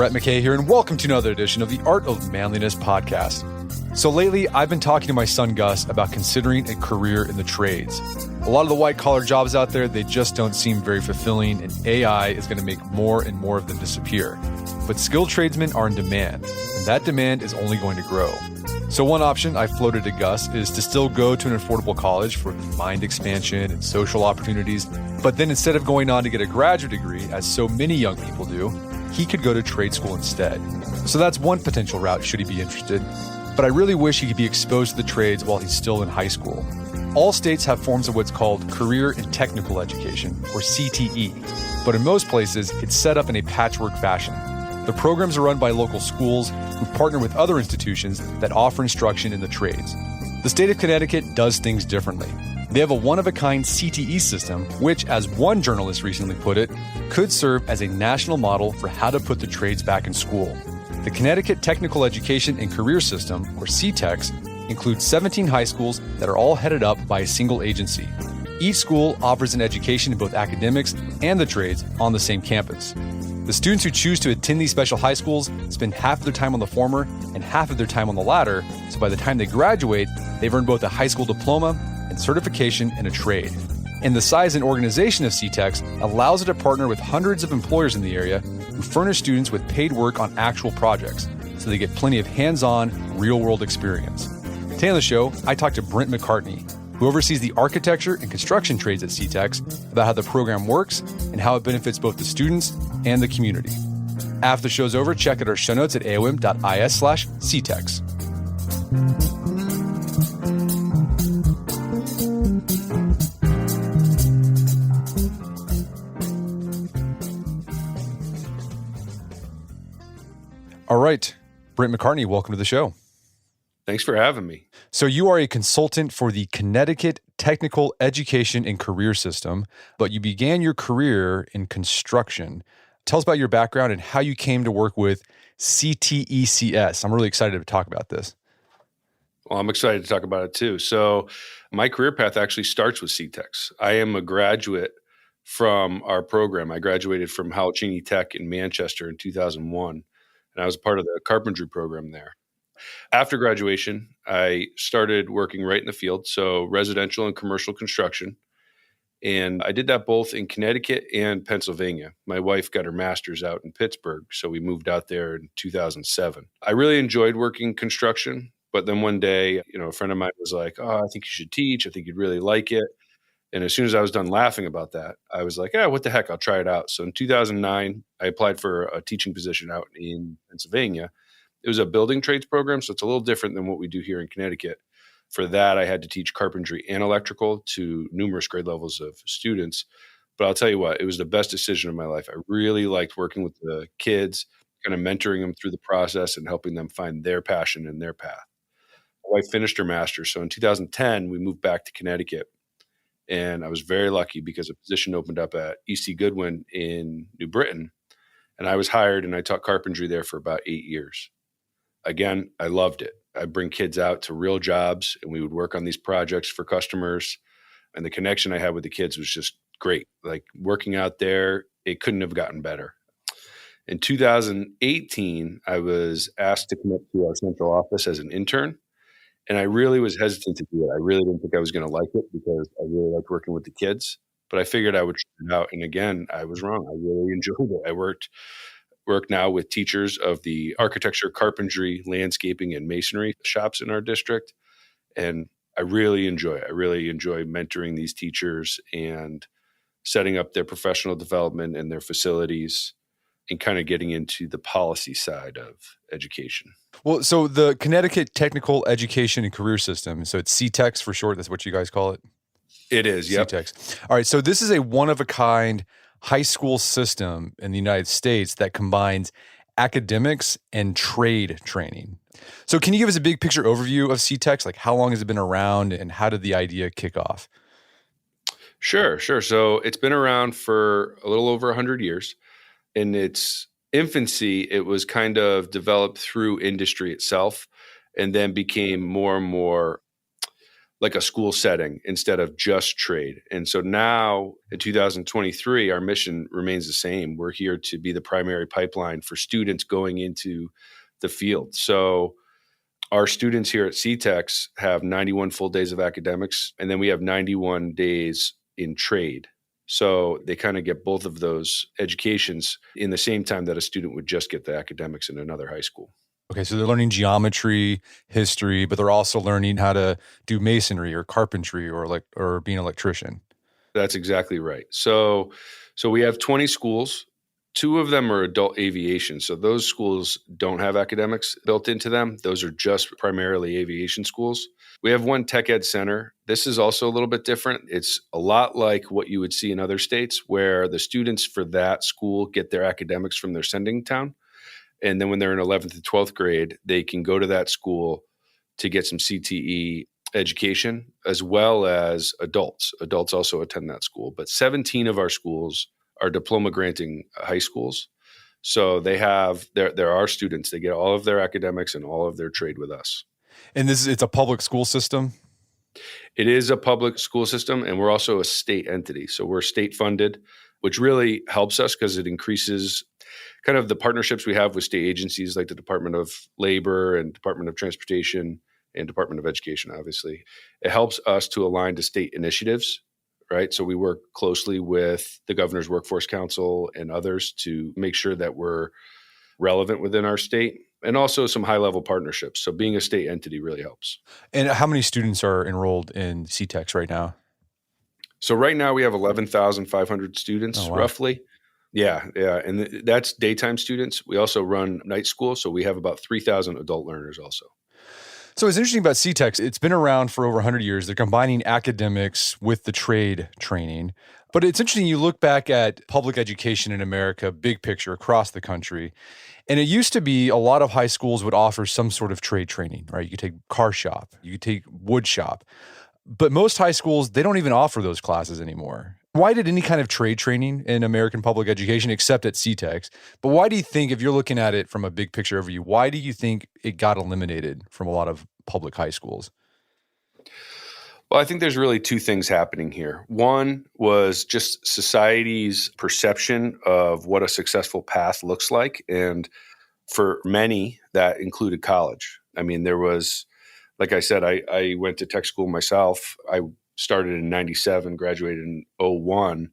Brett McKay here, and welcome to another edition of the Art of Manliness podcast. So lately, I've been talking to my son Gus about considering a career in the trades. A lot of the white-collar jobs out there, they just don't seem very fulfilling, and AI is going to make more and more of them disappear. But skilled tradesmen are in demand, and that demand is only going to grow. So one option I floated to Gus is to still go to an affordable college for mind expansion and social opportunities, but then instead of going on to get a graduate degree, as so many young people do, he could go to trade school instead. So that's one potential route should he be interested. But I really wish he could be exposed to the trades while he's still in high school. All states have forms of what's called Career and Technical Education, or CTE, but in most places, it's set up in a patchwork fashion. The programs are run by local schools who partner with other institutions that offer instruction in the trades. The state of Connecticut does things differently. They have a one-of-a-kind CTE system, which, as one journalist recently put it, could serve as a national model for how to put the trades back in school. The Connecticut Technical Education and Career System, or CTEX, includes 17 high schools that are all headed up by a single agency. Each school offers an education in both academics and the trades on the same campus. The students who choose to attend these special high schools spend half of their time on the former and half of their time on the latter, so by the time they graduate, they've earned both a high school diploma and certification in a trade. And the size and organization of CTEX allows it to partner with hundreds of employers in the area who furnish students with paid work on actual projects, so they get plenty of hands-on, real-world experience. Today on the show, I talked to Brent McCartney, who oversees the architecture and construction trades at CTEX, about how the program works and how it benefits both the students and the community. After the show's over, check out our show notes at aom.is/CTEX. All right, Brent McCartney, welcome to the show. Thanks for having me. So you are a consultant for the Connecticut Technical Education and Career System, but you began your career in construction. Tell us about your background and how you came to work with CTECS. I'm really excited to talk about this. Well, I'm excited to talk about it too. So my career path actually starts with CTEX. I am a graduate from our program. I graduated from Howell Cheney Tech in Manchester in 2001, and I was a part of the carpentry program there. After graduation, I started working right in the field, so residential and commercial construction. And I did that both in Connecticut and Pennsylvania. My wife got her master's out in Pittsburgh, so we moved out there in 2007. I really enjoyed working construction, but then one day, a friend of mine was like, "Oh, I think you should teach. I think you'd really like it." And as soon as I was done laughing about that, I was like, what the heck? I'll try it out. So in 2009, I applied for a teaching position out in Pennsylvania. It was a building trades program, so it's a little different than what we do here in Connecticut. For that, I had to teach carpentry and electrical to numerous grade levels of students. But I'll tell you what, it was the best decision of my life. I really liked working with the kids, kind of mentoring them through the process and helping them find their passion and their path. My wife finished her master's. So in 2010, we moved back to Connecticut. And I was very lucky because a position opened up at E.C. Goodwin in New Britain. And I was hired and I taught carpentry there for about 8 years. Again, I loved it. I'd bring kids out to real jobs and we would work on these projects for customers. And the connection I had with the kids was just great. Like working out there, it couldn't have gotten better. In 2018, I was asked to come up to our central office as an intern. And I really was hesitant to do it. I really didn't think I was going to like it because I really liked working with the kids. But I figured I would try it out. And again, I was wrong. I really enjoyed it. I work now with teachers of the architecture, carpentry, landscaping, and masonry shops in our district. And I really enjoy it. I really enjoy mentoring these teachers and setting up their professional development and their facilities and kind of getting into the policy side of education. Well, so the Connecticut Technical Education and Career System, so it's CTEX for short, that's what you guys call it? It is, yep. CTEX. All right, so this is a one-of-a-kind high school system in the United States that combines academics and trade training. So can you give us a big picture overview of CTEX? Like how long has it been around and how did the idea kick off? Sure. So it's been around for a little over 100 years. In its infancy, it was kind of developed through industry itself and then became more and more like a school setting instead of just trade. And so now in 2023, our mission remains the same. We're here to be the primary pipeline for students going into the field. So our students here at CTEX have 91 full days of academics, and then we have 91 days in trade. So they kind of get both of those educations in the same time that a student would just get the academics in another high school. Okay, so they're learning geometry, history, but they're also learning how to do masonry or carpentry or being an electrician. That's exactly right. So we have 20 schools. 2 of them are adult aviation. So those schools don't have academics built into them. Those are just primarily aviation schools. We have 1 tech ed center. This is also a little bit different. It's a lot like what you would see in other states, where the students for that school get their academics from their sending town. And then when they're in 11th and 12th grade, they can go to that school to get some CTE education, as well as adults. Adults also attend that school. But 17 of our schools are diploma granting high schools. So they have, there are students, they get all of their academics and all of their trade with us. And it's a public school system? It is a public school system, and we're also a state entity. So we're state funded, which really helps us because it increases kind of the partnerships we have with state agencies like the Department of Labor and Department of Transportation and Department of Education, obviously. It helps us to align to state initiatives, right? So we work closely with the Governor's Workforce Council and others to make sure that we're relevant within our state, and also some high-level partnerships. So being a state entity really helps. And how many students are enrolled in CTEX right now? So right now we have 11,500 students, roughly. Yeah. And that's daytime students. We also run night school. So we have about 3,000 adult learners also. So what's interesting about CTEX, it's been around for over 100 years. They're combining academics with the trade training. But it's interesting, you look back at public education in America, big picture across the country, and it used to be a lot of high schools would offer some sort of trade training, right? You could take car shop, you could take wood shop. But most high schools, they don't even offer those classes anymore. Why did any kind of trade training in American public education, except at CTEX? But why do you think, if you're looking at it from a big picture overview, why do you think it got eliminated from a lot of public high schools? Well, I think there's really 2 things happening here. One was just society's perception of what a successful path looks like. And for many, that included college. I mean, there was, like I said, I went to tech school myself. I started in 97, graduated in 01.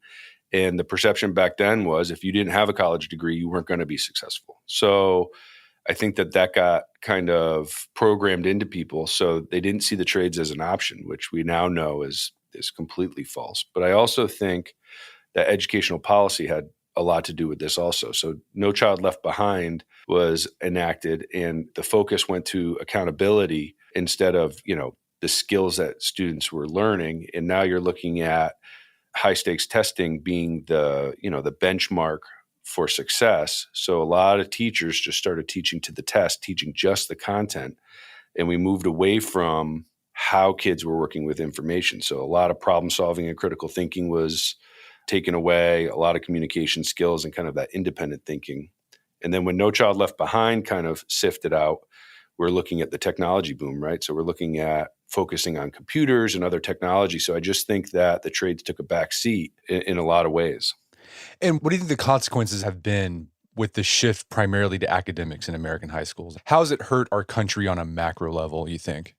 And the perception back then was if you didn't have a college degree, you weren't going to be successful. So I think that got kind of programmed into people. So they didn't see the trades as an option, which we now know is completely false. But I also think that educational policy had a lot to do with this also. So No Child Left Behind was enacted, and the focus went to accountability instead of, the skills that students were learning. And now you're looking at high stakes testing being the benchmark for success. So a lot of teachers just started teaching to the test, teaching just the content. And we moved away from how kids were working with information. So a lot of problem solving and critical thinking was taken away, a lot of communication skills and kind of that independent thinking. And then when No Child Left Behind kind of sifted out, we're looking at the technology boom, right? So we're looking at focusing on computers and other technology. So I just think that the trades took a back seat in a lot of ways. And what do you think the consequences have been with the shift primarily to academics in American high schools? How has it hurt our country on a macro level, you think?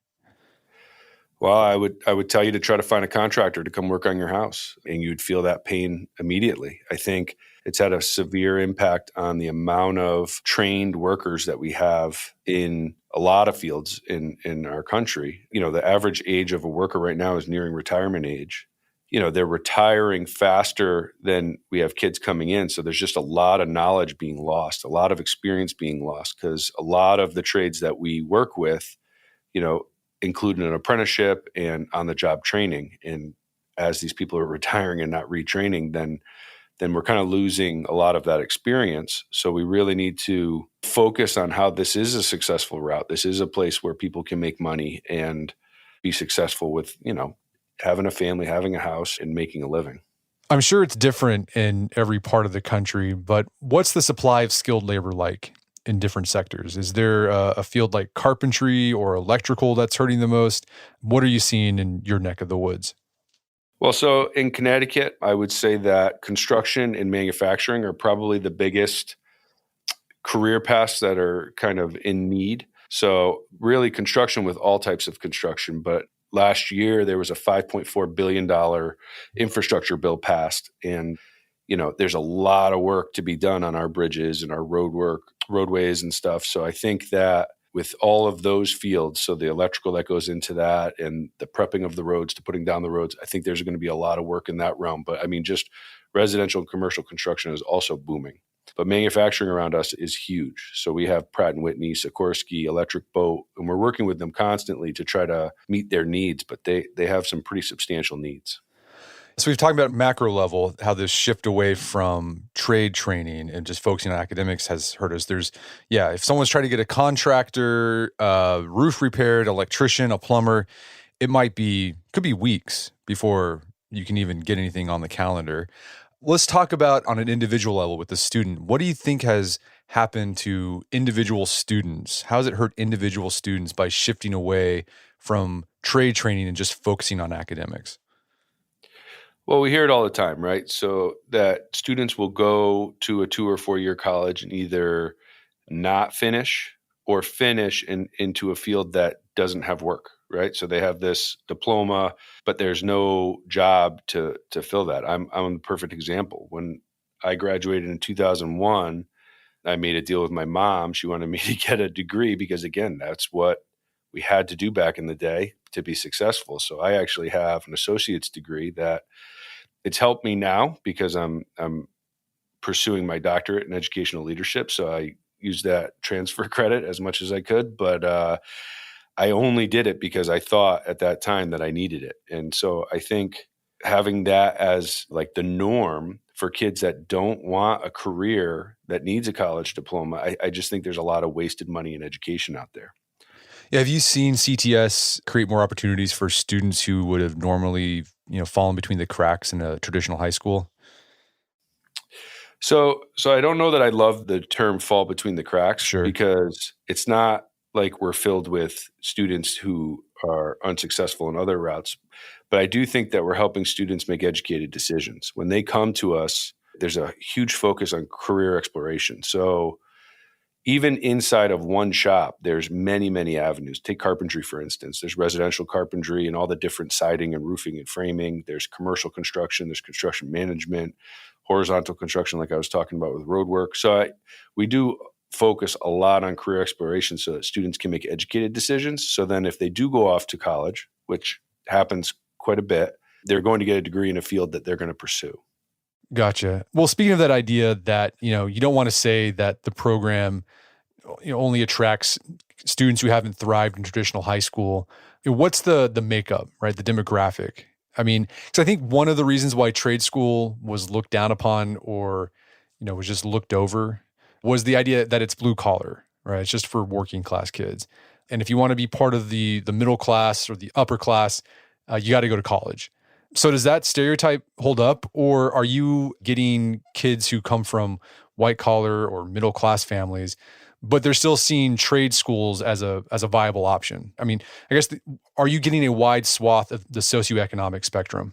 Well, I would tell you to try to find a contractor to come work on your house, and you'd feel that pain immediately. I think it's had a severe impact on the amount of trained workers that we have in a lot of fields in our country. The average age of a worker right now is nearing retirement age. They're retiring faster than we have kids coming in. So there's just a lot of knowledge being lost, a lot of experience being lost, because a lot of the trades that we work with, include an apprenticeship and on-the-job training. And as these people are retiring and not retraining, then we're kind of losing a lot of that experience. So we really need to focus on how this is a successful route. This is a place where people can make money and be successful with, having a family, having a house, and making a living. I'm sure it's different in every part of the country, but what's the supply of skilled labor like in different sectors? Is there a field like carpentry or electrical that's hurting the most? What are you seeing in your neck of the woods? Well, so in Connecticut, I would say that construction and manufacturing are probably the biggest career paths that are kind of in need. So really construction with all types of construction. But last year there was a $5.4 billion infrastructure bill passed. And, there's a lot of work to be done on our bridges and our roadways and stuff. So I think that with all of those fields, so the electrical that goes into that and the prepping of the roads to putting down the roads, I think there's going to be a lot of work in that realm. But I mean, just residential and commercial construction is also booming. But manufacturing around us is huge. So we have Pratt & Whitney, Sikorsky, Electric Boat, and we're working with them constantly to try to meet their needs, but they have some pretty substantial needs. So we've talked about macro level, how this shift away from trade training and just focusing on academics has hurt us. If someone's trying to get a contractor, roof repaired, electrician, a plumber, could be weeks before you can even get anything on the calendar. Let's talk about on an individual level with the student. What do you think has happened to individual students? How has it hurt individual students by shifting away from trade training and just focusing on academics? Well, we hear it all the time, right? So that students will go to a 2 or 4 year college and either not finish or finish into a field that doesn't have work, right? So they have this diploma, but there's no job to fill that. I'm the perfect example. When I graduated in 2001, I made a deal with my mom. She wanted me to get a degree because, again, that's what we had to do back in the day to be successful. So I actually have an associate's degree that it's helped me now because I'm pursuing my doctorate in educational leadership. So I use that transfer credit as much as I could, but I only did it because I thought at that time that I needed it. And so I think having that as like the norm for kids that don't want a career that needs a college diploma, I just think there's a lot of wasted money in education out there. Yeah, have you seen CTS create more opportunities for students who would have normally, fallen between the cracks in a traditional high school? So I don't know that I love the term fall between the cracks Sure. because it's not like we're filled with students who are unsuccessful in other routes. But I do think that we're helping students make educated decisions. When they come to us, there's a huge focus on career exploration. So even inside of one shop, there's many, many avenues. Take carpentry, for instance. There's residential carpentry and all the different siding and roofing and framing. There's commercial construction. There's construction management, horizontal construction, like I was talking about with road work. So we do focus a lot on career exploration so that students can make educated decisions. So then if they do go off to college, which happens quite a bit, they're going to get a degree in a field that they're going to pursue. Gotcha. Well, speaking of that idea that, you don't want to say that the program, only attracts students who haven't thrived in traditional high school. What's the makeup, right? The demographic. I mean, because I think one of the reasons why trade school was looked down upon or, was just looked over was the idea that it's blue collar, right? It's just for working class kids. And if you want to be part of the middle class or the upper class, you got to go to college. So does that stereotype hold up, or are you getting kids who come from white collar or middle class families, but they're still seeing trade schools as a viable option? I mean, I guess, are you getting a wide swath of the socioeconomic spectrum?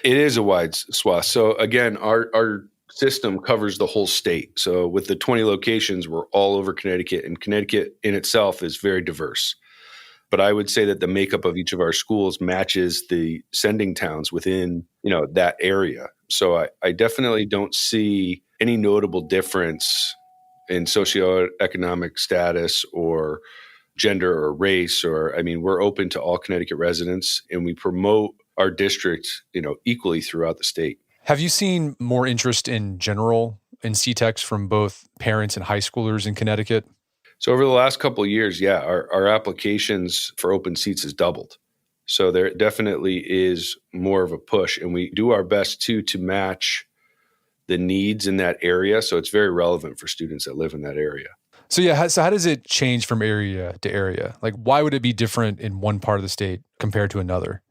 It is a wide swath. So again, our system covers the whole state. So with the 20 locations, we're all over Connecticut, and Connecticut in itself is very diverse. But I would say that the makeup of each of our schools matches the sending towns within, that area. So I definitely don't see any notable difference in socioeconomic status or gender or race, we're open to all Connecticut residents, and we promote our district, equally throughout the state. Have you seen more interest in general in CTEX from both parents and high schoolers in Connecticut? So over the last couple of years, our applications for open seats has doubled. So there definitely is more of a push, and we do our best to match the needs in that area. So it's very relevant for students that live in that area. So how does it change from area to area? Like, why would it be different in one part of the state compared to another?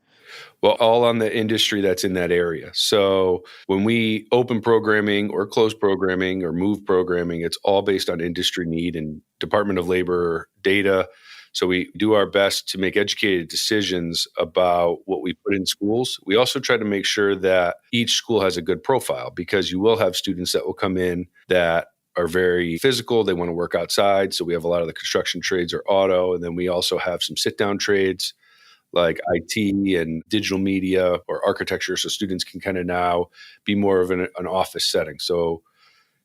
Well, all on the industry that's in that area. So when we open programming or close programming or move programming, it's all based on industry need and Department of Labor data. So we do our best to make educated decisions about what we put in schools. We also try to make sure that each school has a good profile, because you will have students that will come in that are very physical. They want to work outside. So we have a lot of the construction trades or auto. And then we also have some sit-down trades like IT and digital media or architecture. So students can kind of now be more of an office setting. So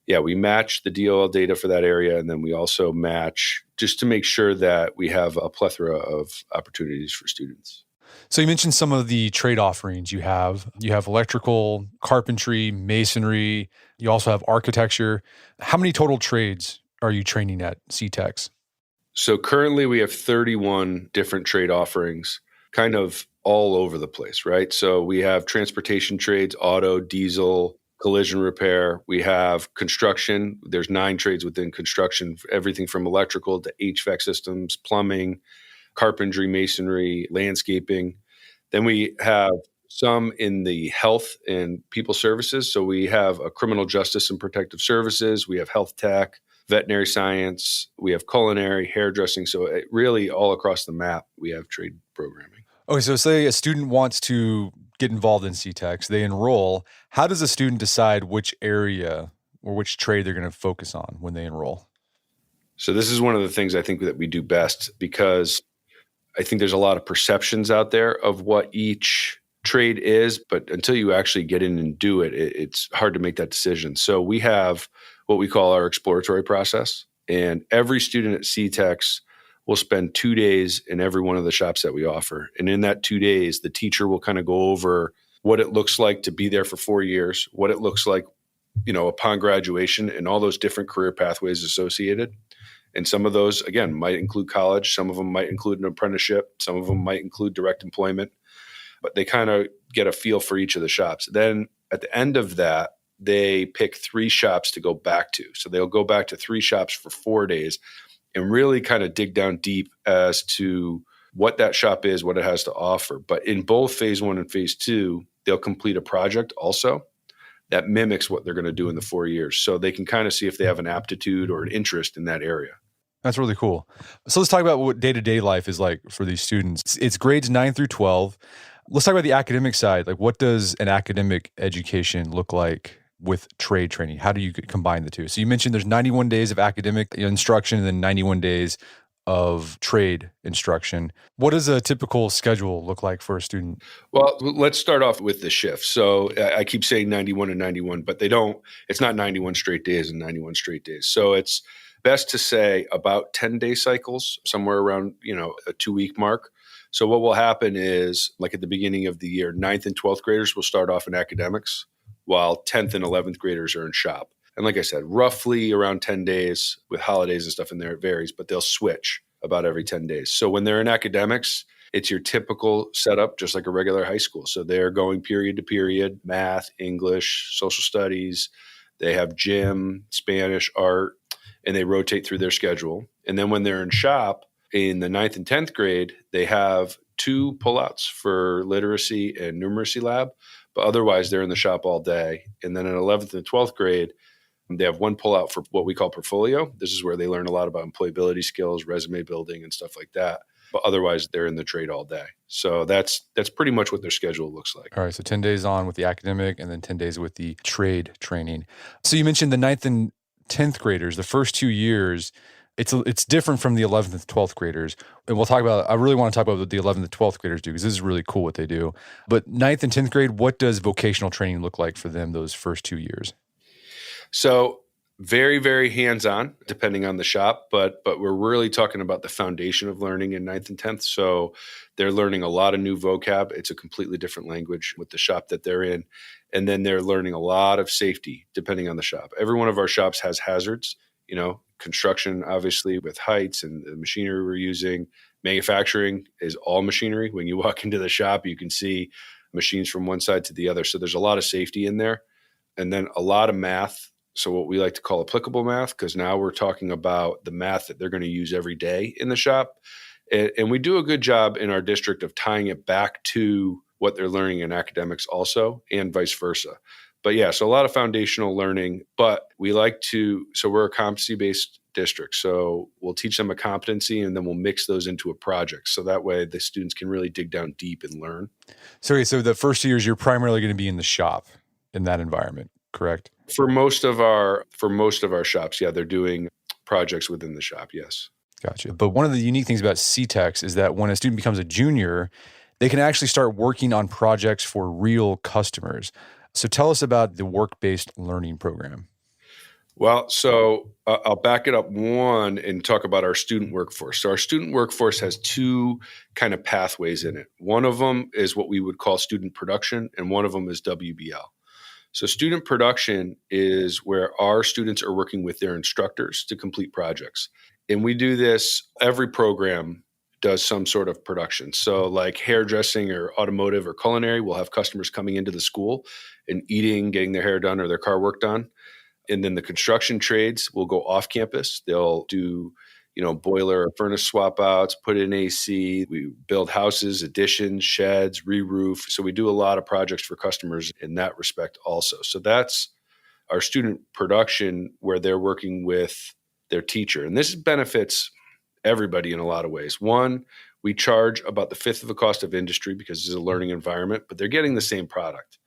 yeah, we match the DOL data for that area. And then we also match just to make sure that we have a plethora of opportunities for students. So you mentioned some of the trade offerings you have. You have electrical, carpentry, masonry. You also have architecture. How many total trades are you training at CTEX? So currently we have 31 different trade offerings, kind of all over the place, right? So we have transportation trades, auto, diesel, collision repair. We have construction. There's 9 trades within construction, everything from electrical to HVAC systems, plumbing, carpentry, masonry, landscaping. Then we have some in the health and people services. So we have a criminal justice and protective services. We have health tech, veterinary science. We have culinary, hairdressing. So it really all across the map, we have trade programming. Okay, so say a student wants to get involved in CTEX, they enroll. How does a student decide which area or which trade they're going to focus on when they enroll? So this is one of the things I think that we do best, because I think there's a lot of perceptions out there of what each trade is, but until you actually get in and do it, it's hard to make that decision. So we have what we call our exploratory process, and every student at CTEX will spend 2 days in every one of the shops that we offer. And in that 2 days, the teacher will kind of go over what it looks like to be there for 4 years, what it looks like, upon graduation, and all those different career pathways associated. And some of those, again, might include college. Some of them might include an apprenticeship. Some of them might include direct employment. But they kind of get a feel for each of the shops. Then at the end of that, they pick 3 shops to go back to. So they'll go back to 3 shops for 4 days and really kind of dig down deep as to what that shop is, what it has to offer. But in both phase 1 and phase 2, they'll complete a project also that mimics what they're going to do in the 4 years. So they can kind of see if they have an aptitude or an interest in that area. That's really cool. So let's talk about what day-to-day life is like for these students. It's grades 9 through 12. Let's talk about the academic side. Like, what does an academic education look like with trade training? How do you combine the two? So you mentioned there's 91 days of academic instruction and then 91 days of trade instruction. What does a typical schedule look like for a student? Well, let's start off with the shift. So I keep saying 91 and 91, but it's not 91 straight days and 91 straight days. So it's best to say about 10-day cycles, somewhere around, a 2-week mark. So what will happen is, like at the beginning of the year, 9th and 12th graders will start off in academics, while 10th and 11th graders are in shop. And like I said, roughly around 10 days with holidays and stuff in there, it varies, but they'll switch about every 10 days. So when they're in academics, it's your typical setup, just like a regular high school. So they're going period to period, math, English, social studies. They have gym, Spanish, art, and they rotate through their schedule. And then when they're in shop, in the 9th and 10th grade, they have 2 pullouts for literacy and numeracy lab, but otherwise they're in the shop all day. And then in 11th and 12th grade, they have 1 pullout for what we call portfolio. This is where they learn a lot about employability skills, resume building, and stuff like that. But otherwise, they're in the trade all day. So that's pretty much what their schedule looks like. All right, so 10 days on with the academic and then 10 days with the trade training. So you mentioned the 9th and 10th graders, the first 2 years, it's different from the 11th and 12th graders. And I really want to talk about what the 11th and 12th graders do, because this is really cool what they do. But 9th and 10th grade, what does vocational training look like for them those first 2 years? So very, very hands-on, depending on the shop, but we're really talking about the foundation of learning in 9th and 10th. So they're learning a lot of new vocab. It's a completely different language with the shop that they're in. And then they're learning a lot of safety, depending on the shop. Every one of our shops has hazards, construction, obviously, with heights and the machinery we're using. Manufacturing is all machinery. When you walk into the shop, you can see machines from one side to the other. So there's a lot of safety in there. And then a lot of math. So what we like to call applicable math, because now we're talking about the math that they're going to use every day in the shop. And we do a good job in our district of tying it back to what they're learning in academics also, and vice versa. But yeah, so a lot of foundational learning, but so we're a competency-based district. So we'll teach them a competency and then we'll mix those into a project. So that way the students can really dig down deep and learn. So the first years, you're primarily going to be in the shop in that environment, correct? For most of our shops, yeah, they're doing projects within the shop, yes. Gotcha. But one of the unique things about CTEX is that when a student becomes a junior, they can actually start working on projects for real customers. So tell us about the work-based learning program. Well, so I'll back it up one and talk about our student workforce. So our student workforce has two kind of pathways in it. One of them is what we would call student production, and one of them is WBL. So student production is where our students are working with their instructors to complete projects. And we do this, every program does some sort of production. So like hairdressing or automotive or culinary, we'll have customers coming into the school and eating, getting their hair done or their car work done. And then the construction trades will go off campus. They'll do, boiler or furnace swap outs, put in AC. We build houses, additions, sheds, re-roof. So we do a lot of projects for customers in that respect also. So that's our student production where they're working with their teacher. And this benefits everybody in a lot of ways. One, we charge about the fifth of the cost of industry because it's a learning environment, but they're getting the same product.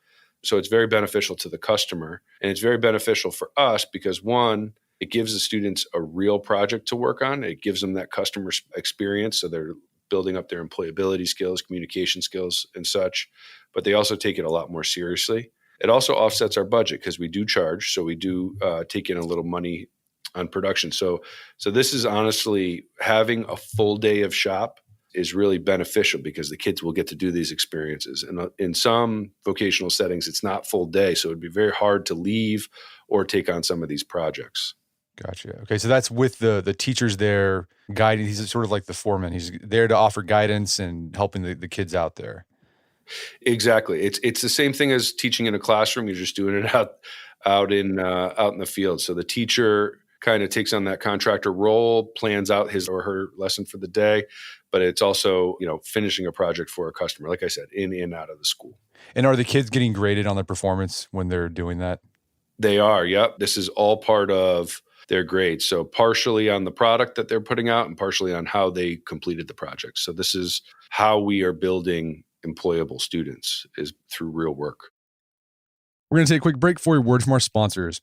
So it's very beneficial to the customer, and it's very beneficial for us because one, it gives the students a real project to work on. It gives them that customer experience. So they're building up their employability skills, communication skills and such, but they also take it a lot more seriously. It also offsets our budget because we do charge. So we do take in a little money on production. So this is honestly having a full day of shop is really beneficial because the kids will get to do these experiences. And in some vocational settings, it's not full day. So it'd be very hard to leave or take on some of these projects. Gotcha. Okay. So that's with the teachers there guiding. He's sort of like the foreman. He's there to offer guidance and helping the kids out there. Exactly. It's the same thing as teaching in a classroom. You're just doing it out in the field. So the teacher kind of takes on that contractor role, plans out his or her lesson for the day, but it's also, finishing a project for a customer, like I said, in and out of the school. And are the kids getting graded on their performance when they're doing that? They are. Yep. This is all part of their grades. So partially on the product that they're putting out and partially on how they completed the project. So this is how we are building employable students is through real work. We're going to take a quick break for a word from our sponsors.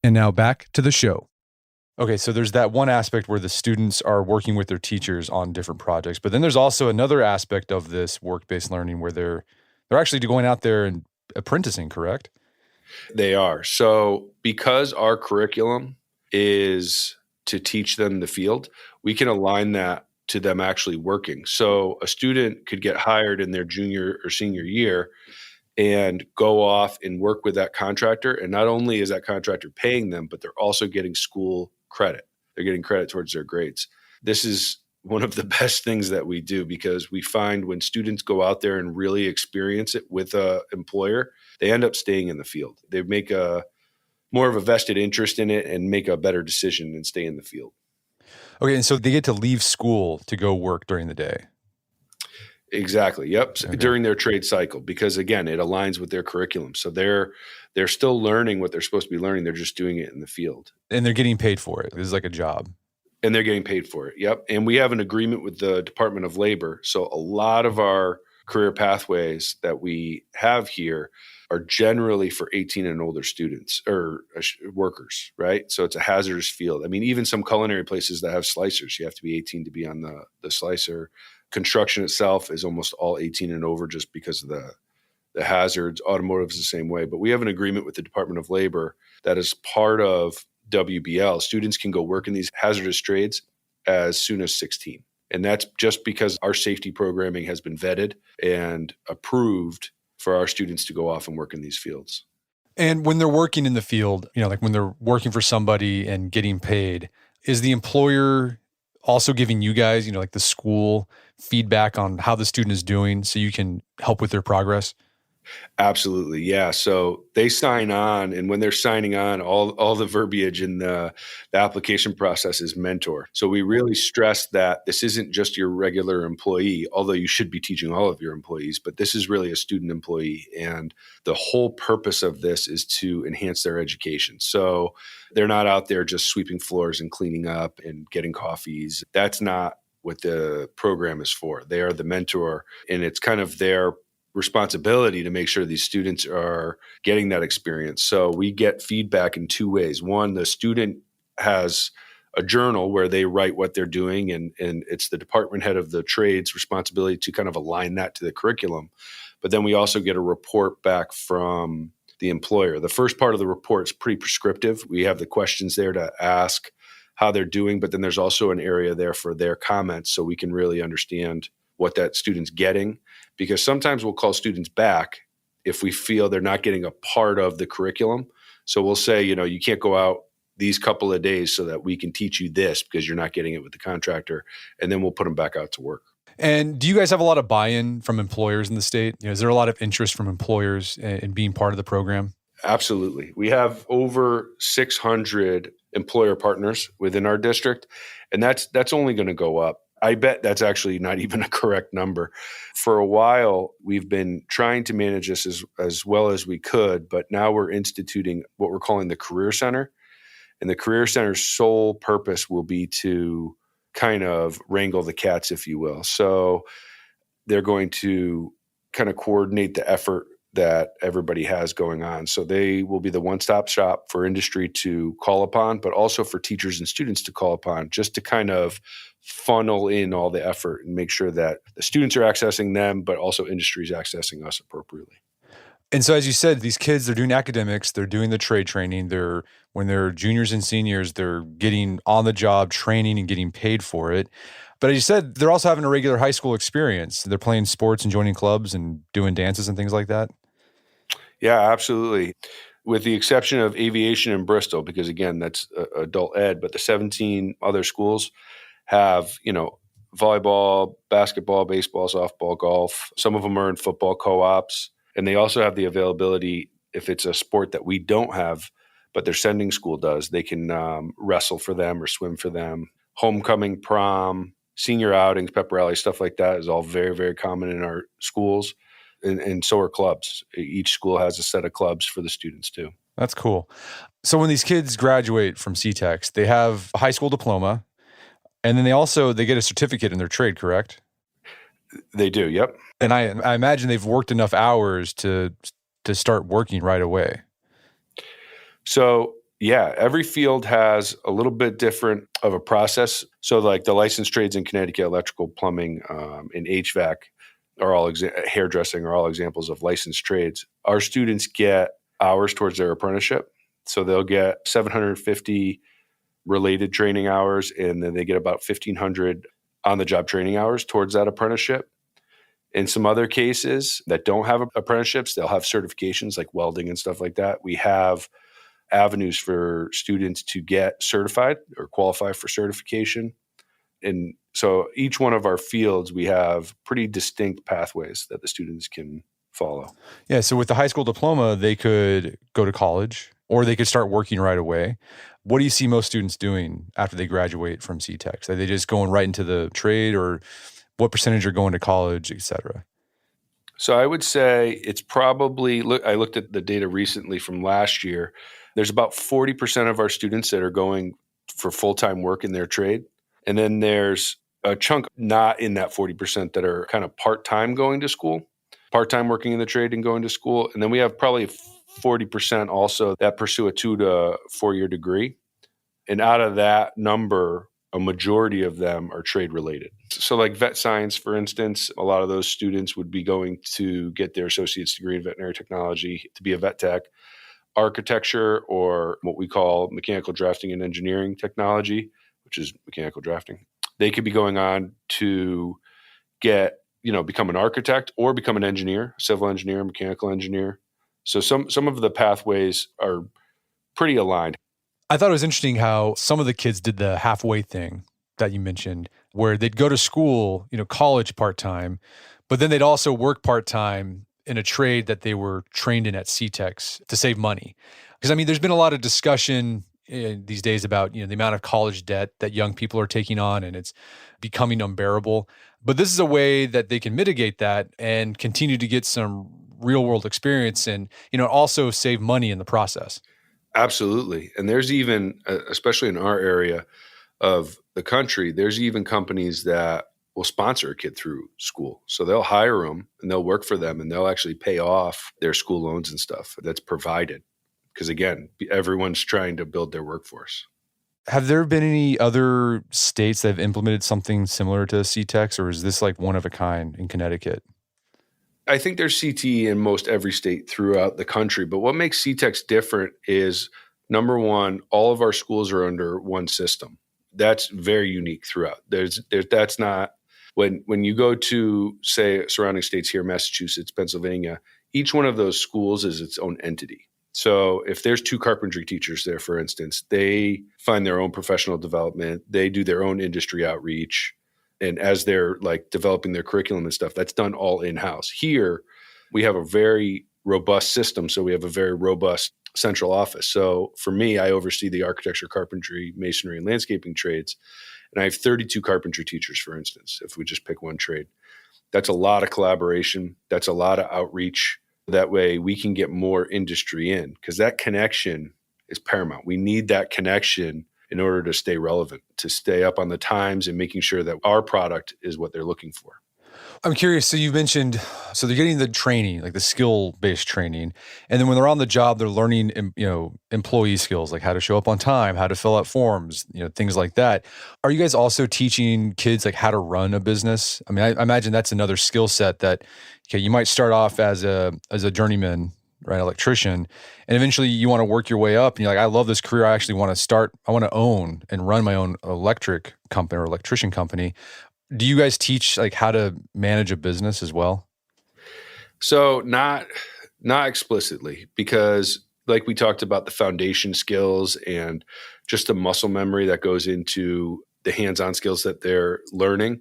And now back to the show. Okay, so there's that one aspect where the students are working with their teachers on different projects, but then there's also another aspect of this work-based learning where they're actually going out there and apprenticing, correct? They are. So because our curriculum is to teach them the field, we can align that to them actually working. So a student could get hired in their junior or senior year and go off and work with that contractor. And not only is that contractor paying them, but they're also getting school credit. They're getting credit towards their grades. This is one of the best things that we do because we find when students go out there and really experience it with an employer, they end up staying in the field. They make more of a vested interest in it and make a better decision and stay in the field. Okay, and so they get to leave school to go work during the day. Exactly. Yep. Okay. During their trade cycle, because again, it aligns with their curriculum. So they're still learning what they're supposed to be learning. They're just doing it in the field. And they're getting paid for it. This is like a job. And they're getting paid for it. Yep. And we have an agreement with the Department of Labor. So a lot of our career pathways that we have here are generally for 18 and older students or workers, right? So it's a hazardous field. I mean, even some culinary places that have slicers, you have to be 18 to be on the slicer. Construction itself is almost all 18 and over just because of the hazards. Automotive is the same way. But we have an agreement with the Department of Labor that is part of WBL. Students can go work in these hazardous trades as soon as 16. And that's just because our safety programming has been vetted and approved for our students to go off and work in these fields. And when they're working in the field, like when they're working for somebody and getting paid, is the employer also giving you guys, like the school, feedback on how the student is doing so you can help with their progress? Absolutely. Yeah. So they sign on, and when they're signing on, all the verbiage in the application process is mentor. So we really stress that this isn't just your regular employee, although you should be teaching all of your employees, but this is really a student employee. And the whole purpose of this is to enhance their education. So they're not out there just sweeping floors and cleaning up and getting coffees. That's not what the program is for. They are the mentor, and it's kind of their responsibility to make sure these students are getting that experience. So we get feedback in two ways. One, the student has a journal where they write what they're doing, and it's the department head of the trades responsibility to kind of align that to the curriculum. But then we also get a report back from the employer. The first part of the report is pretty prescriptive. We have the questions there to ask how they're doing, but then there's also an area there for their comments so we can really understand what that student's getting, because sometimes we'll call students back if we feel they're not getting a part of the curriculum. So we'll say, you can't go out these couple of days so that we can teach you this because you're not getting it with the contractor, and then we'll put them back out to work. And do you guys have a lot of buy-in from employers in the state? Is there a lot of interest from employers in being part of the program? Absolutely. We have over 600 employer partners within our district, and that's only going to go up. I bet that's actually not even a correct number. For a while, we've been trying to manage this as well as we could, but now we're instituting what we're calling the Career Center. And the Career Center's sole purpose will be to kind of wrangle the cats, if you will. So they're going to kind of coordinate the effort that everybody has going on. So they will be the one-stop shop for industry to call upon, but also for teachers and students to call upon, just to kind of funnel in all the effort and make sure that the students are accessing them, but also industry is accessing us appropriately. And so, as you said, these kids, they're doing academics, they're doing the trade training. When they're juniors and seniors, they're getting on-the-job training and getting paid for it. But as you said, they're also having a regular high school experience. They're playing sports and joining clubs and doing dances and things like that. Yeah, absolutely. With the exception of aviation in Bristol, because again, that's adult ed, but the 17 other schools have, volleyball, basketball, baseball, softball, golf. Some of them are in football co-ops. And they also have the availability, if it's a sport that we don't have, but their sending school does, they can wrestle for them or swim for them. Homecoming, prom, senior outings, pep rally, stuff like that is all very, very common in our schools. And so are clubs. Each school has a set of clubs for the students too. That's cool. So when these kids graduate from CTEX, they have a high school diploma, and then they get a certificate in their trade, correct? They do, yep. And I imagine they've worked enough hours to start working right away. So yeah, every field has a little bit different of a process. So like the licensed trades in Connecticut, electrical, plumbing, and HVAC are all hairdressing are all examples of licensed trades. Our students get hours towards their apprenticeship. So they'll get 750 related training hours, and then they get about 1,500 on-the-job training hours towards that apprenticeship. In some other cases that don't have apprenticeships, they'll have certifications like welding and stuff like that. We have avenues for students to get certified or qualify for certification. And so each one of our fields, we have pretty distinct pathways that the students can follow. Yeah. So with the high school diploma, they could go to college or they could start working right away. What do you see most students doing after they graduate from CTEX? Are they just going right into the trade, or what percentage are going to college, et cetera? So I would say it's probably, I looked at the data recently from last year. There's about 40% of our students that are going for full-time work in their trade. And then there's a chunk not in that 40% that are kind of part-time going to school, part-time working in the trade and going to school. And then we have probably 40% also that pursue a 2 to 4 year degree. And out of that number, a majority of them are trade related. So like vet science, for instance, a lot of those students would be going to get their associate's degree in veterinary technology to be a vet tech. Architecture, or what we call mechanical drafting and engineering technology, which is mechanical drafting. They could be going on to become an architect or become an engineer, civil engineer, mechanical engineer. So some of the pathways are pretty aligned. I thought it was interesting how some of the kids did the halfway thing that you mentioned, where they'd go to school, college part-time, but then they'd also work part-time in a trade that they were trained in at CTEX to save money? Because I mean, there's been a lot of discussion these days about the amount of college debt that young people are taking on, and it's becoming unbearable. But this is a way that they can mitigate that and continue to get some real world experience, and also save money in the process. Absolutely. And there's even, especially in our area of the country, there's even companies that will sponsor a kid through school. So they'll hire them and they'll work for them and they'll actually pay off their school loans and stuff that's provided. Because again, everyone's trying to build their workforce. Have there been any other states that have implemented something similar to CTEX, or is this like one of a kind in Connecticut? I think there's CTE in most every state throughout the country. But what makes CTEX different is, number one, all of our schools are under one system. That's very unique throughout. That's not when you go to, say, surrounding states here, Massachusetts, Pennsylvania, each one of those schools is its own entity. So if there's 2 carpentry teachers there, for instance, they find their own professional development, they do their own industry outreach. And as they're like developing their curriculum and stuff, that's done all in-house. Here, we have a very robust system. So we have a very robust central office. So for me, I oversee the architecture, carpentry, masonry, and landscaping trades. And I have 32 carpentry teachers, for instance, if we just pick one trade. That's a lot of collaboration. That's a lot of outreach. That way we can get more industry in, because that connection is paramount. We need that connection in order to stay relevant, to stay up on the times and making sure that our product is what they're looking for. I'm curious. So you mentioned, so they're getting the training, like the skill-based training. And then when they're on the job, they're learning, employee skills, like how to show up on time, how to fill out forms, things like that. Are you guys also teaching kids like how to run a business? I mean, I imagine that's another skill set that, okay, you might start off as a journeyman, right, electrician, and eventually you want to work your way up and you're like, I love this career. I actually want to own and run my own electric company or electrician company. Do you guys teach like how to manage a business as well? So not explicitly, because like we talked about the foundation skills and just the muscle memory that goes into the hands-on skills that they're learning.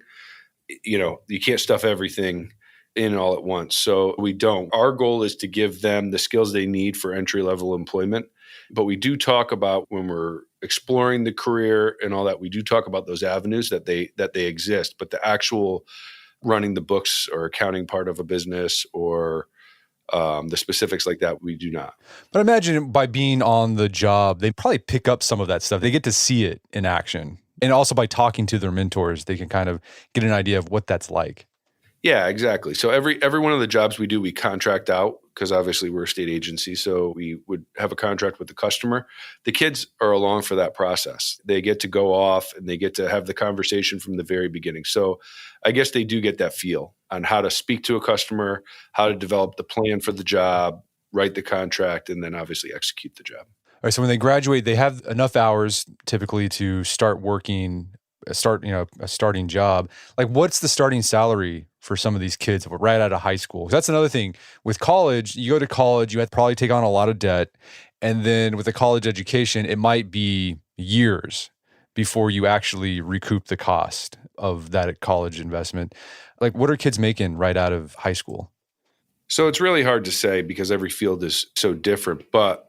You can't stuff everything in all at once. So we don't. Our goal is to give them the skills they need for entry-level employment. But we do talk about, when we're exploring the career and all that, we do talk about those avenues that they exist. But the actual running the books or accounting part of a business or the specifics like that, we do not. But I imagine by being on the job, they probably pick up some of that stuff. They get to see it in action. And also by talking to their mentors, they can kind of get an idea of what that's like. Yeah, exactly. So every one of the jobs we do, we contract out, because obviously we're a state agency. So we would have a contract with the customer. The kids are along for that process. They get to go off and they get to have the conversation from the very beginning. So I guess they do get that feel on how to speak to a customer, how to develop the plan for the job, write the contract, and then obviously execute the job. All right. So when they graduate, they have enough hours typically to start working, a starting job. Like, what's the starting salary for some of these kids right out of high school? 'Cause that's another thing. With college, you go to college, you have to probably take on a lot of debt. And then with a college education, it might be years before you actually recoup the cost of that college investment. Like, what are kids making right out of high school? So it's really hard to say because every field is so different. But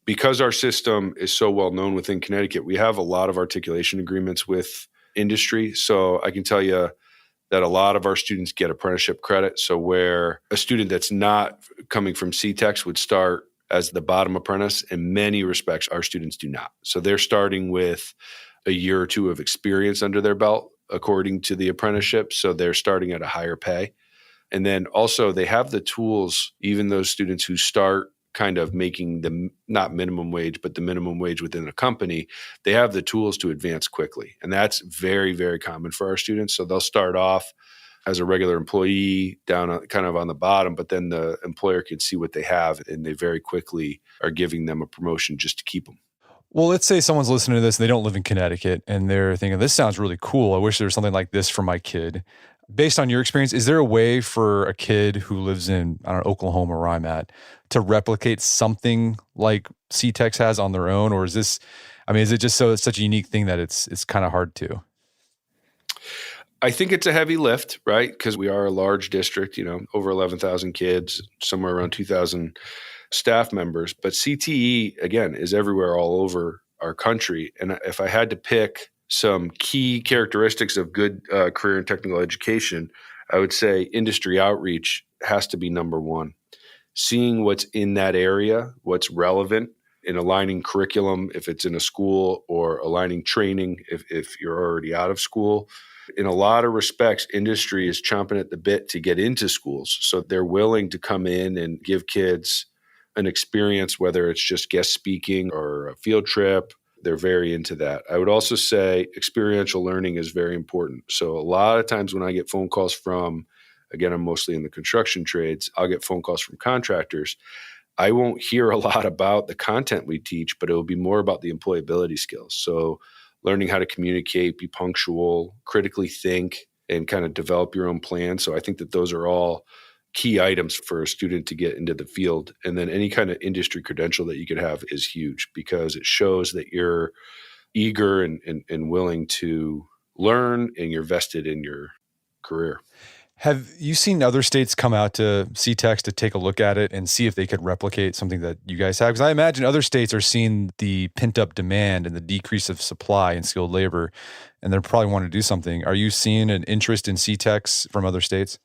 because our system is so well known within Connecticut, we have a lot of articulation agreements with industry. So I can tell you that a lot of our students get apprenticeship credit. So where a student that's not coming from CTEX would start as the bottom apprentice, in many respects, our students do not. So they're starting with a year or two of experience under their belt, according to the apprenticeship. So they're starting at a higher pay. And then also they have the tools, even those students who start kind of making the not minimum wage, but the minimum wage within a company, they have the tools to advance quickly. And that's very, very common for our students. So they'll start off as a regular employee down kind of on the bottom, but then the employer can see what they have and they very quickly are giving them a promotion just to keep them. Well, let's say someone's listening to this and they don't live in Connecticut and they're thinking, this sounds really cool. I wish there was something like this for my kid. Based on your experience, is there a way for a kid who lives in, I don't know, Oklahoma, where I'm at, to replicate something like CTEX has on their own? Or is this, I mean, is it just it's such a unique thing that it's kind of hard to? I think it's a heavy lift, right? Because we are a large district, over 11,000 kids, somewhere around 2,000 staff members. But CTE, again, is everywhere all over our country. And if I had to pick some key characteristics of good career and technical education, I would say industry outreach has to be number one. Seeing what's in that area, what's relevant, in aligning curriculum if it's in a school, or aligning training if you're already out of school. In a lot of respects, industry is chomping at the bit to get into schools. So they're willing to come in and give kids an experience, whether it's just guest speaking or a field trip. They're very into that. I would also say experiential learning is very important. So a lot of times when I get phone calls from, again, I'm mostly in the construction trades, I'll get phone calls from contractors. I won't hear a lot about the content we teach, but it will be more about the employability skills. So learning how to communicate, be punctual, critically think, and kind of develop your own plan. So I think that those are all key items for a student to get into the field. And then any kind of industry credential that you could have is huge, because it shows that you're eager and willing to learn, and you're vested in your career. Have you seen other states come out to CTEX to take a look at it and see if they could replicate something that you guys have? Because I imagine other states are seeing the pent-up demand and the decrease of supply in skilled labor, and they're probably wanting to do something. Are you seeing an interest in CTEX from other states?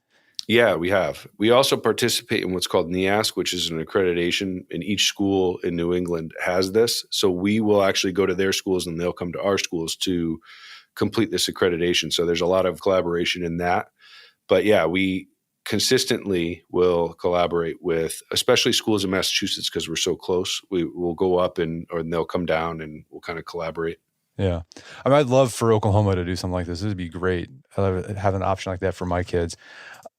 Yeah, we have. We also participate in what's called NEASC, which is an accreditation, and each school in New England has this. So we will actually go to their schools and they'll come to our schools to complete this accreditation. So there's a lot of collaboration in that. But yeah, we consistently will collaborate with, especially schools in Massachusetts, because we're so close. We will go up or they'll come down and we'll kind of collaborate. Yeah. I mean, I'd love for Oklahoma to do something like this. This would be great. I'd love to have an option like that for my kids.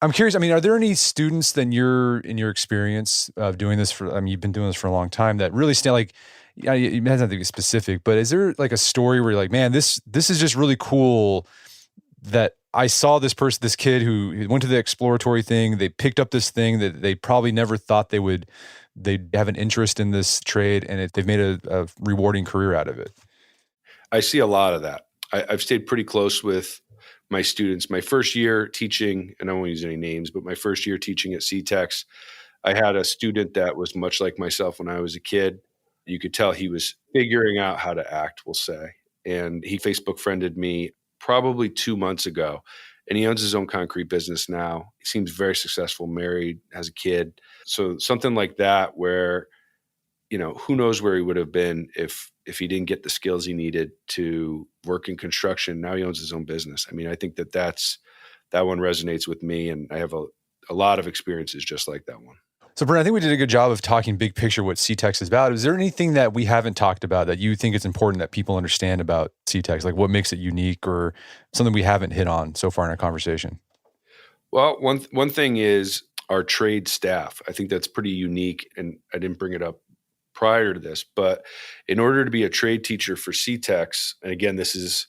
I'm curious, I mean, are there any students that in your experience of doing this you've been doing this for a long time, that really stand like, yeah, it has nothing to be specific, but is there like a story where you're like, man, this is just really cool that I saw this kid who went to the exploratory thing, they picked up this thing that they probably never thought they'd have an interest in this trade, and they've made a rewarding career out of it? I see a lot of that. I've stayed pretty close with my students. My first year teaching, and I won't use any names, but my first year teaching at CTEX, I had a student that was much like myself when I was a kid. You could tell he was figuring out how to act, we'll say. And he Facebook friended me probably 2 months ago. And he owns his own concrete business now. He seems very successful, married, has a kid. So something like that where, who knows where he would have been if he didn't get the skills he needed to work in construction. Now he owns his own business. I mean, I think that one resonates with me, and I have a lot of experiences just like that one. So, Brent, I think we did a good job of talking big picture what CTEX is about. Is there anything that we haven't talked about that you think it's important that people understand about CTEX? Like what makes it unique, or something we haven't hit on so far in our conversation? Well, one thing is our trade staff. I think that's pretty unique, and I didn't bring it up prior to this, but in order to be a trade teacher for CTEX, and again, this is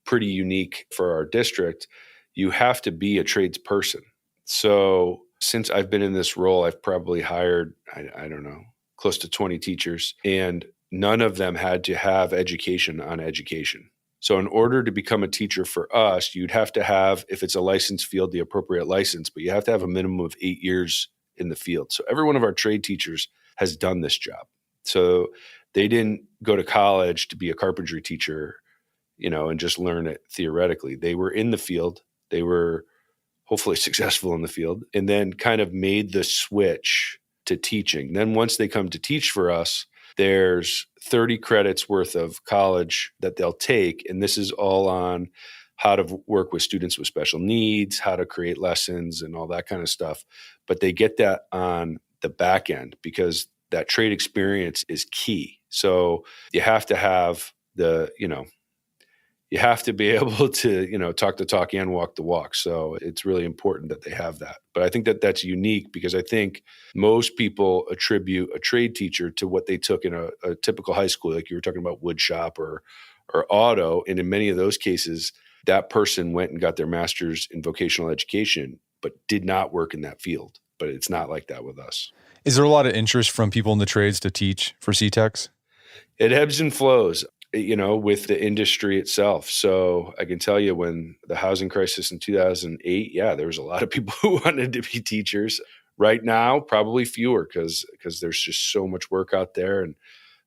pretty unique for our district, you have to be a tradesperson. So since I've been in this role, I've probably hired, I don't know, close to 20 teachers, and none of them had to have education on education. So in order to become a teacher for us, you'd have to have, if it's a licensed field, the appropriate license, but you have to have a minimum of 8 years in the field. So every one of our trade teachers has done this job. So they didn't go to college to be a carpentry teacher, and just learn it theoretically. They were in the field. They were hopefully successful in the field, and then kind of made the switch to teaching. Then once they come to teach for us, there's 30 credits worth of college that they'll take. And this is all on how to work with students with special needs, how to create lessons and all that kind of stuff. But they get that on the back end because that trade experience is key. So you have to have you have to be able to, talk the talk and walk the walk. So it's really important that they have that. But I think that that's unique because I think most people attribute a trade teacher to what they took in a typical high school, like you were talking about wood shop or auto. And in many of those cases, that person went and got their master's in vocational education, but did not work in that field. But it's not like that with us. Is there a lot of interest from people in the trades to teach for CTEX? It ebbs and flows. with the industry itself. So I can tell you, when the housing crisis in 2008, there was a lot of people who wanted to be teachers. Right now, probably fewer because there's just so much work out there. And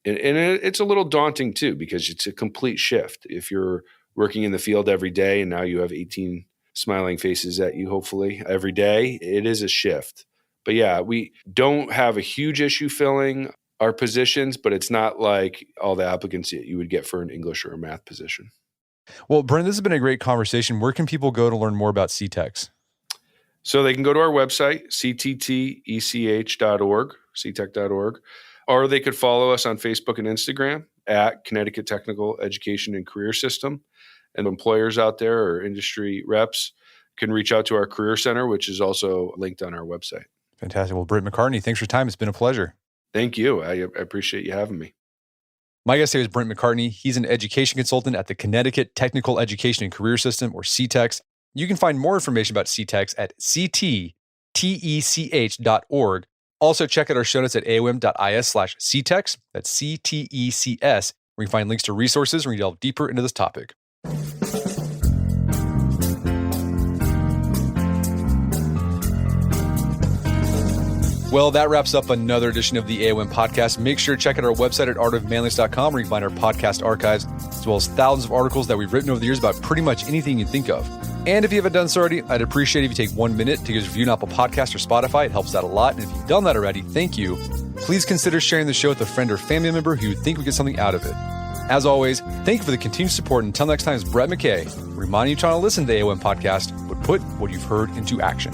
it's a little daunting too, because it's a complete shift. If you're working in the field every day and now you have 18 smiling faces at you, hopefully every day, it is a shift. But we don't have a huge issue filling our positions, but it's not like all the applicants that you would get for an English or a math position. Well, Brent, this has been a great conversation. Where can people go to learn more about CTEX? So they can go to our website, cttech.org, ctech.org, or they could follow us on Facebook and Instagram at Connecticut Technical Education and Career System. And employers out there or industry reps can reach out to our Career Center, which is also linked on our website. Fantastic. Well, Brent McCartney, thanks for your time. It's been a pleasure. Thank you. I appreciate you having me. My guest today is Brent McCartney. He's an education consultant at the Connecticut Technical Education and Career System, or CTEX. You can find more information about CTEX at cttech.org. Also, check out our show notes at aom.is/CTEX. That's CTECS, where you can find links to resources where you delve deeper into this topic. Well, that wraps up another edition of the AOM podcast. Make sure to check out our website at artofmanliness.com, where you can find our podcast archives, as well as thousands of articles that we've written over the years about pretty much anything you can think of. And if you haven't done so already, I'd appreciate if you take 1 minute to give us a review on Apple Podcasts or Spotify. It helps out a lot. And if you've done that already, thank you. Please consider sharing the show with a friend or family member who you think would get something out of it. As always, thank you for the continued support. Until next time, it's Brett McKay, reminding you to listen to the AOM podcast, but put what you've heard into action.